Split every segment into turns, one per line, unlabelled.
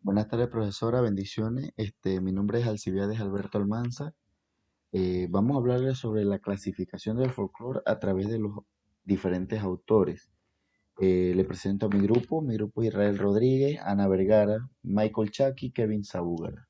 Buenas tardes, profesora, bendiciones. Mi nombre es Alcibiades Alberto Almanza. Vamos a hablarles sobre la clasificación del folclore a través de los diferentes autores. Le presento a mi grupo Israel Rodríguez, Ana Vergara, Michael Chaki, Kevin Sabúgara.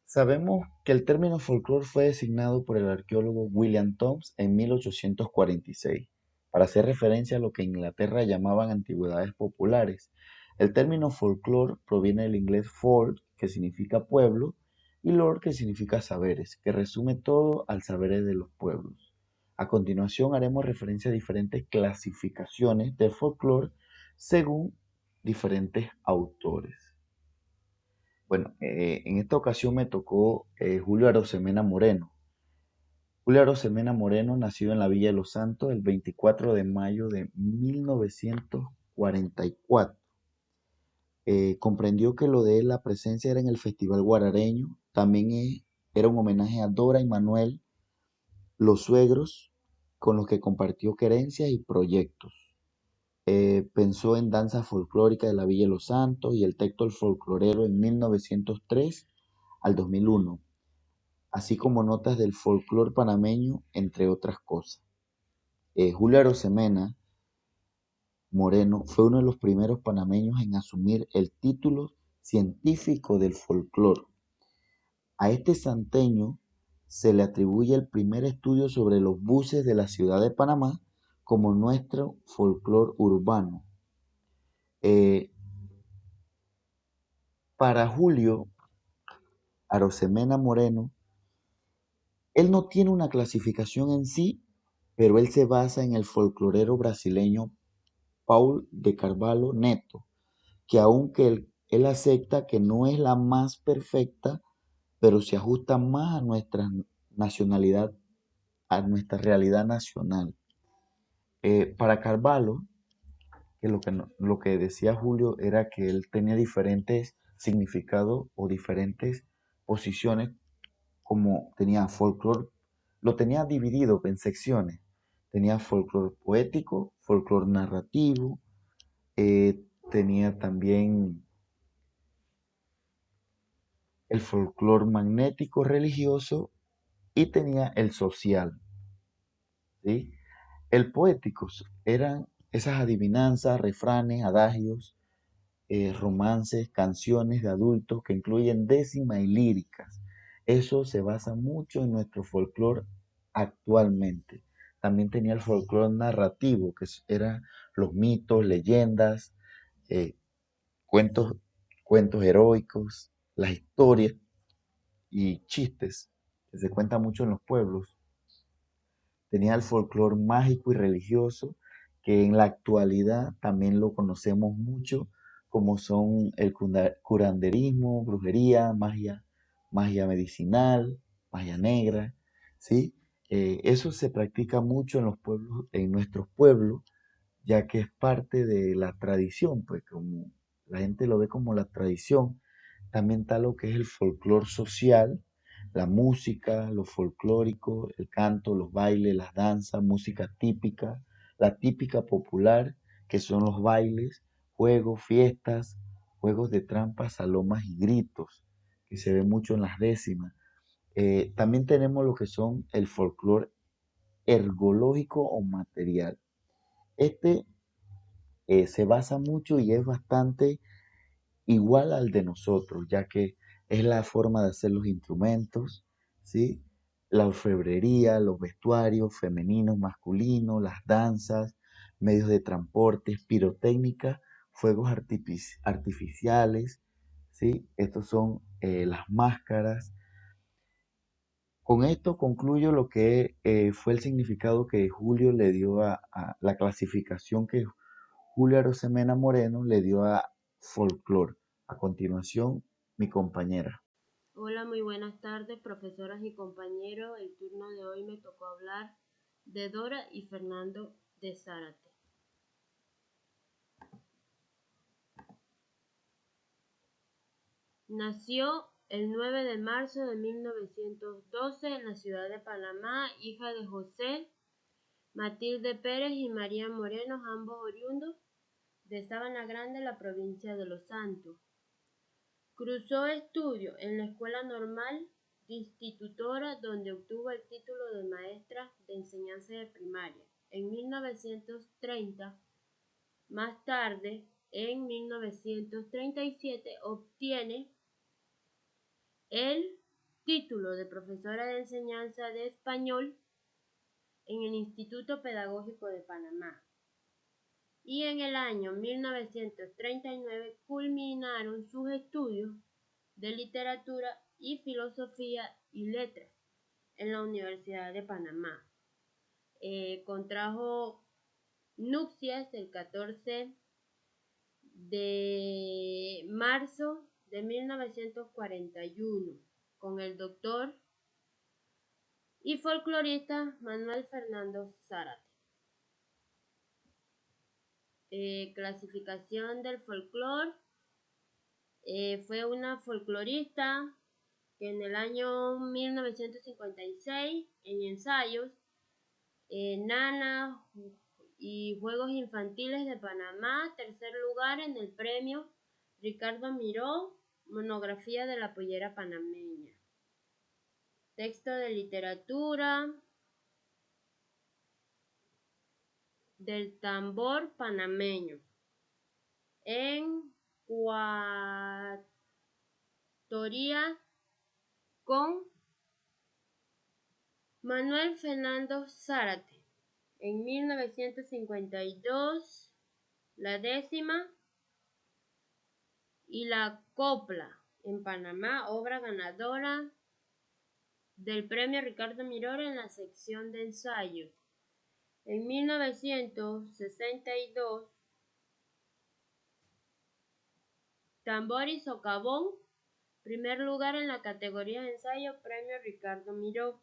Sabemos que el término folclore fue designado por el arqueólogo William Thoms en 1846 para hacer referencia a lo que en Inglaterra llamaban antigüedades populares. El término folclore proviene del inglés folk, que significa pueblo, y lore, que significa saberes, que resume todo al saberes de los pueblos. A continuación haremos referencia a diferentes clasificaciones de folclore según diferentes autores. Bueno, en esta ocasión me tocó Julio Arosemena Moreno. Julio Arosemena Moreno nació en la Villa de los Santos el 24 de mayo de 1944. Comprendió que lo de él, la presencia era en el Festival Guarareño. También era un homenaje a Dora y Manuel, los suegros, con los que compartió querencias y proyectos. Pensó en danza folclórica de la Villa de los Santos y el texto El Folclorero en 1903 al 2001, así como notas del folclore panameño, entre otras cosas. Julio Arosemena Moreno fue uno de los primeros panameños en asumir el título científico del folclore. A este santeño se le atribuye el primer estudio sobre los buses de la ciudad de Panamá como nuestro folclore urbano. Eh, para Julio Arosemena Moreno, él no tiene una clasificación en sí, pero él se basa en el folclorero brasileño Paul de Carvalho Neto, que aunque él acepta que no es la más perfecta, pero se ajusta más a nuestra nacionalidad, a nuestra realidad nacional. Para Carvalho, que lo que decía Julio era que él tenía diferentes significados o diferentes posiciones, como tenía folclore, lo tenía dividido en secciones. Tenía folclore poético, folclore narrativo, tenía también el folclore magnético religioso y tenía el social, ¿sí? El poético eran esas adivinanzas, refranes, adagios, romances, canciones de adultos que incluyen décimas y líricas. Eso se basa mucho en nuestro folclore actualmente. También tenía el folclore narrativo, que eran los mitos, leyendas, eh, cuentos, cuentos heroicos, las historias y chistes que se cuentan mucho en los pueblos. Tenía el folclore mágico y religioso, que en la actualidad también lo conocemos mucho, como son el curanderismo, brujería, magia medicinal, magia negra, ¿sí? Eso se practica mucho en los pueblos, en nuestros pueblos, ya que es parte de la tradición, pues como la gente lo ve como la tradición. También está lo que es el folclore social, la música, lo folclórico, el canto, los bailes, las danzas, música típica, la típica popular, que son los bailes, juegos, fiestas, juegos de trampas, salomas y gritos, que se ve mucho en las décimas. También tenemos lo que son el folclore ergológico o material. Este se basa mucho y es bastante igual al de nosotros, ya que es la forma de hacer los instrumentos, ¿sí? La orfebrería, los vestuarios femeninos, masculinos, las danzas, medios de transporte, pirotécnica, fuegos artificiales, ¿sí? Estos son las máscaras. Con esto concluyo lo que fue el significado que Julio le dio a la clasificación que Julio Arosemena Moreno le dio a folclore. A continuación, mi compañera.
Hola, muy buenas tardes, profesoras y compañeros. El turno de hoy me tocó hablar de Dora y Fernando de Zárate. Nació el 9 de marzo de 1912 en la ciudad de Panamá, hija de José Matilde Pérez y María Moreno, ambos oriundos de Sabana Grande, la provincia de Los Santos. Cursó estudios en la Escuela Normal de Institutora, donde obtuvo el título de maestra de enseñanza de primaria en 1930. Más tarde, en 1937, obtiene el título de profesora de enseñanza de español en el Instituto Pedagógico de Panamá. Y en el año 1939 culminaron sus estudios de literatura y filosofía y letras en la Universidad de Panamá. Contrajo nupcias el 14 de marzo de 1941 con el doctor y folclorista Manuel Fernando Zárate. Clasificación del folclore. Fue una folclorista que en el año 1956 en ensayos Nana y Juegos Infantiles de Panamá, tercer lugar en el premio Ricardo Miró, monografía de la pollera panameña. Texto de literatura del tambor panameño en coautoría con Manuel Fernando Zárate. En 1952, la décima y la copla en Panamá, obra ganadora del premio Ricardo Miró en la sección de ensayos. En 1962, tambor y socavón, primer lugar en la categoría de ensayo, premio Ricardo Miró.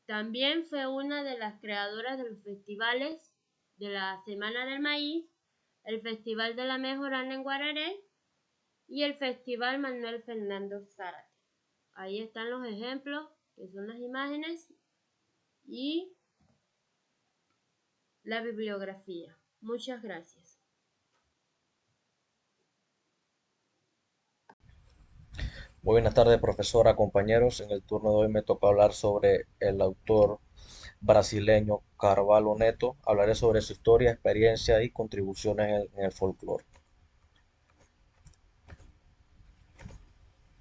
También fue una de las creadoras de los festivales de la Semana del Maíz, el Festival de la Mejorana en Guararé y el Festival Manuel Fernando Zárate. Ahí están los ejemplos, que son las imágenes y la bibliografía. Muchas gracias.
Muy buenas tardes, profesora, compañeros. En el turno de hoy me toca hablar sobre el autor brasileño Carvalho Neto. Hablaré sobre su historia, experiencia y contribuciones en el folclore.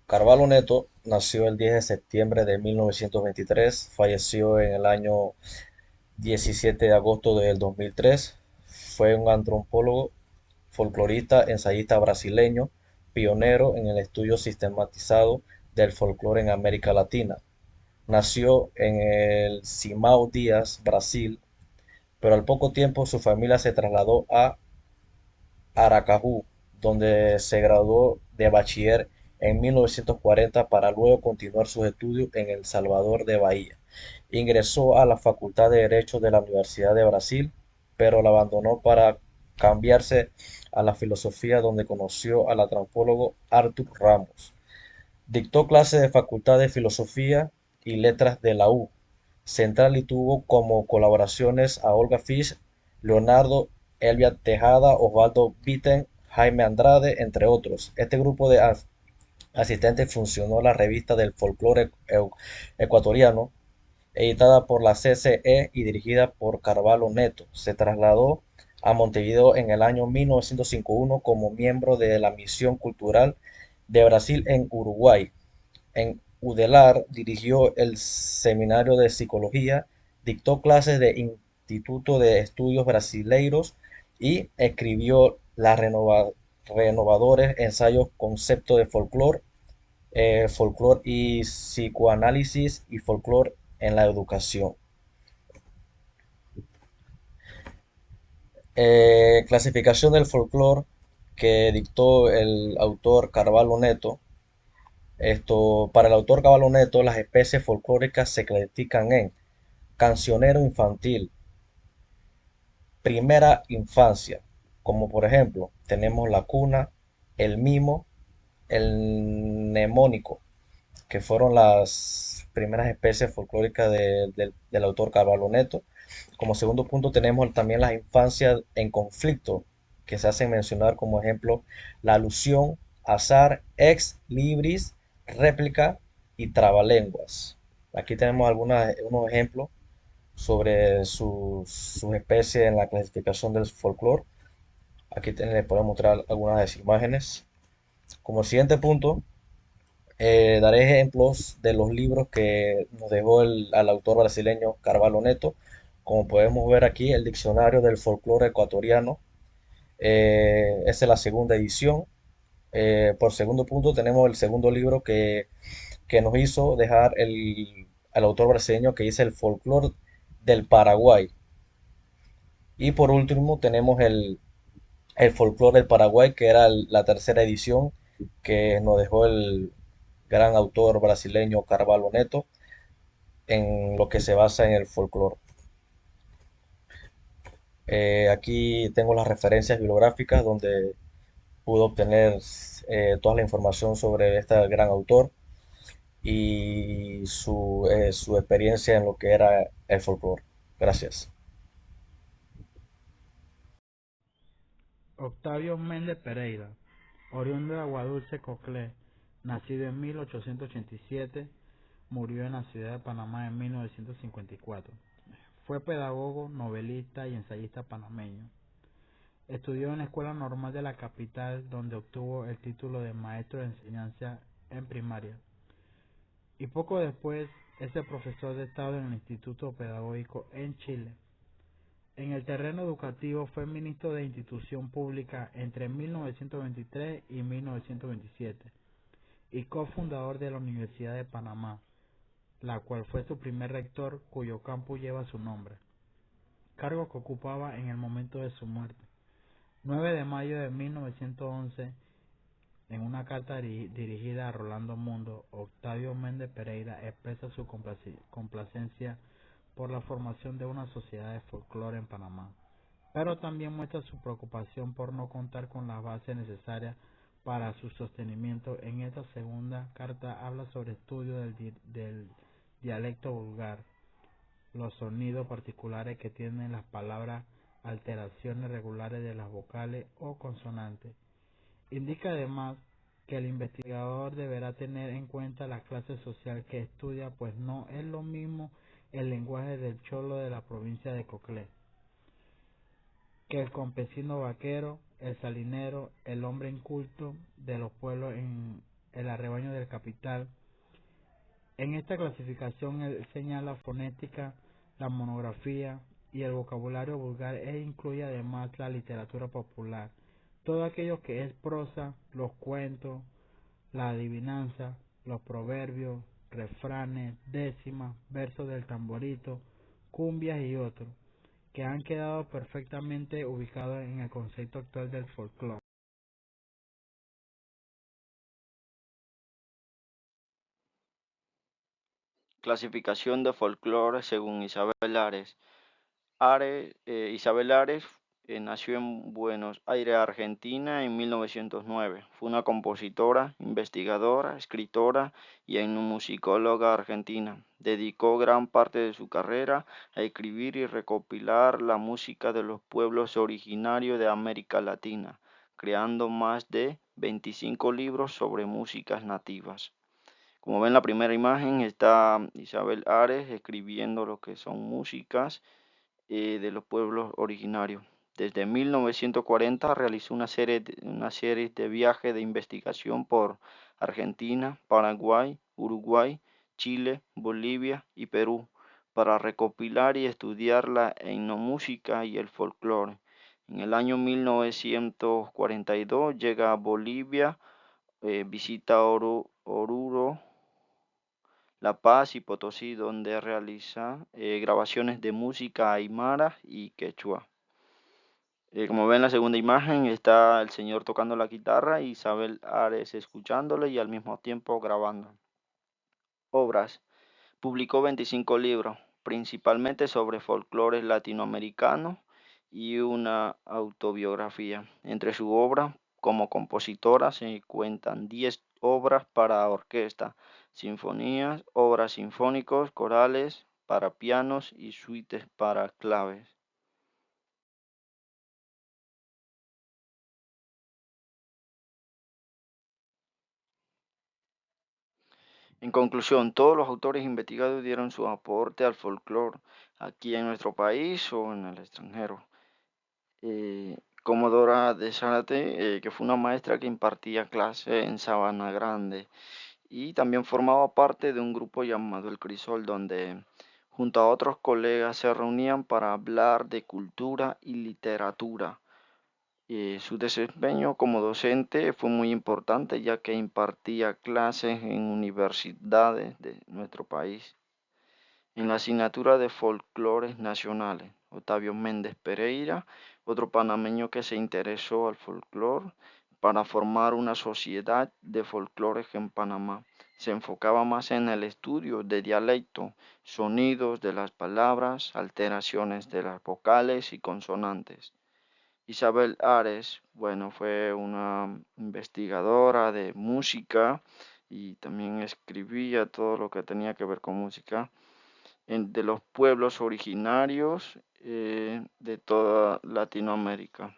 Carvalho Neto nació el 10 de septiembre de 1923, falleció en el año 17 de agosto del 2003. Fue un antropólogo, folclorista, ensayista brasileño, pionero en el estudio sistematizado del folclore en América Latina. Nació en el Simão Díaz, Brasil, pero al poco tiempo su familia se trasladó a Aracaju, donde se graduó de bachiller en 1940 para luego continuar sus estudios en El Salvador de Bahía. Ingresó a la Facultad de Derecho de la Universidad de Brasil, pero la abandonó para cambiarse a la filosofía, donde conoció al antropólogo Arthur Ramos. Dictó clases de Facultad de Filosofía y Letras de la U Central y tuvo como colaboraciones a Olga Fisch, Leonardo, Elvia Tejada, Osvaldo Vitten, Jaime Andrade, entre otros. Este grupo de asistentes funcionó la revista del folclore ecuatoriano, editada por la CCE y dirigida por Carvalho Neto. Se trasladó a Montevideo en el año 1951 como miembro de la Misión Cultural de Brasil en Uruguay. En Udelar dirigió el Seminario de Psicología, dictó clases de Instituto de Estudios Brasileiros y escribió los renovadores ensayos Concepto de Folclore, Folclore y Psicoanálisis y Folclore en la Educación. Clasificación del folclore que dictó el autor Carvalho Neto. Para el autor Carvalho Neto, las especies folclóricas se clasifican en cancionero infantil, primera infancia, como por ejemplo tenemos la cuna, el mimo, el mnemónico, que fueron las primeras especies folclóricas del autor Carvalho Neto. Como segundo punto tenemos también las infancias en conflicto, que se hacen mencionar como ejemplo la alusión, azar, ex libris, réplica y trabalenguas. Aquí tenemos unos ejemplos sobre sus especies en la clasificación del folclore. Aquí les podemos mostrar algunas imágenes. Como siguiente punto, daré ejemplos de los libros que nos dejó al autor brasileño Carvalho Neto. Como podemos ver aquí, el Diccionario del Folclore Ecuatoriano. Esta es la segunda edición. Por segundo punto tenemos el segundo libro que nos hizo dejar al autor brasileño, que dice el folclore del Paraguay. Y por último tenemos el folclore del Paraguay, que era la tercera edición que nos dejó el gran autor brasileño Carvalho Neto, en lo que se basa en el folclore. Aquí tengo las referencias bibliográficas donde pude obtener toda la información sobre este gran autor y su experiencia en lo que era el folclore. Gracias.
Octavio Méndez Pereira, oriundo de Aguadulce, Coclé, nacido en 1887, murió en la ciudad de Panamá en 1954. Fue pedagogo, novelista y ensayista panameño. Estudió en la Escuela Normal de la capital, donde obtuvo el título de maestro de enseñanza en primaria. Y poco después es el profesor de Estado en el Instituto Pedagógico en Chile. En el terreno educativo fue ministro de Institución Pública entre 1923 y 1927 y cofundador de la Universidad de Panamá, la cual fue su primer rector, cuyo campus lleva su nombre, cargo que ocupaba en el momento de su muerte. 9 de mayo de 1911, en una carta dirigida a Rolando Mundo, Octavio Méndez Pereira expresa su complacencia por la formación de una sociedad de folclore en Panamá, pero también muestra su preocupación por no contar con las bases necesarias para su sostenimiento. En esta segunda carta habla sobre estudio del dialecto vulgar, los sonidos particulares que tienen las palabras, alteraciones regulares de las vocales o consonantes. Indica además que el investigador deberá tener en cuenta la clase social que estudia, pues no es lo mismo el lenguaje del cholo de la provincia de Coclé que el campesino vaquero, el salinero, el hombre inculto de los pueblos en el arrebaño del capital. En esta clasificación él señala fonética, la monografía y el vocabulario vulgar e incluye además la literatura popular, todo aquello que es prosa, los cuentos, la adivinanza, los proverbios, refranes, décimas, versos del tamborito, cumbias y otros, que han quedado perfectamente ubicados en el concepto actual del folclore.
Clasificación de folclore según Isabel Ares. Isabel Ares nació en Buenos Aires, Argentina, en 1909. Fue una compositora, investigadora, escritora y etnomusicóloga argentina. Dedicó gran parte de su carrera a escribir y recopilar la música de los pueblos originarios de América Latina, creando más de 25 libros sobre músicas nativas. Como ven en la primera imagen está Isabel Ares escribiendo lo que son músicas de los pueblos originarios. Desde 1940 realizó una serie de viajes de investigación por Argentina, Paraguay, Uruguay, Chile, Bolivia y Perú para recopilar y estudiar la etnomúsica y el folclore. En el año 1942 llega a Bolivia, visita Oruro, La Paz y Potosí, donde realiza grabaciones de música aymara y quechua. Como ven en la segunda imagen está el señor tocando la guitarra y Isabel Ares escuchándole y al mismo tiempo grabando. Obras. Publicó 25 libros, principalmente sobre folclore latinoamericano y una autobiografía. Entre sus obras como compositora se cuentan 10 obras para orquesta, sinfonías, obras sinfónicos, corales, para pianos y suites para claves. En conclusión, todos los autores investigados dieron su aporte al folclore aquí en nuestro país o en el extranjero. Como Dora de Zárate, que fue una maestra que impartía clase en Sabana Grande y también formaba parte de un grupo llamado El Crisol, donde junto a otros colegas se reunían para hablar de cultura y literatura. Su desempeño como docente fue muy importante ya que impartía clases en universidades de nuestro país. En la asignatura de folclores nacionales, Octavio Méndez Pereira, otro panameño que se interesó al folclore para formar una sociedad de folclores en Panamá. Se enfocaba más en el estudio de dialecto, sonidos de las palabras, alteraciones de las vocales y consonantes. Isabel Ares, bueno, fue una investigadora de música y también escribía todo lo que tenía que ver con música de los pueblos originarios de toda Latinoamérica.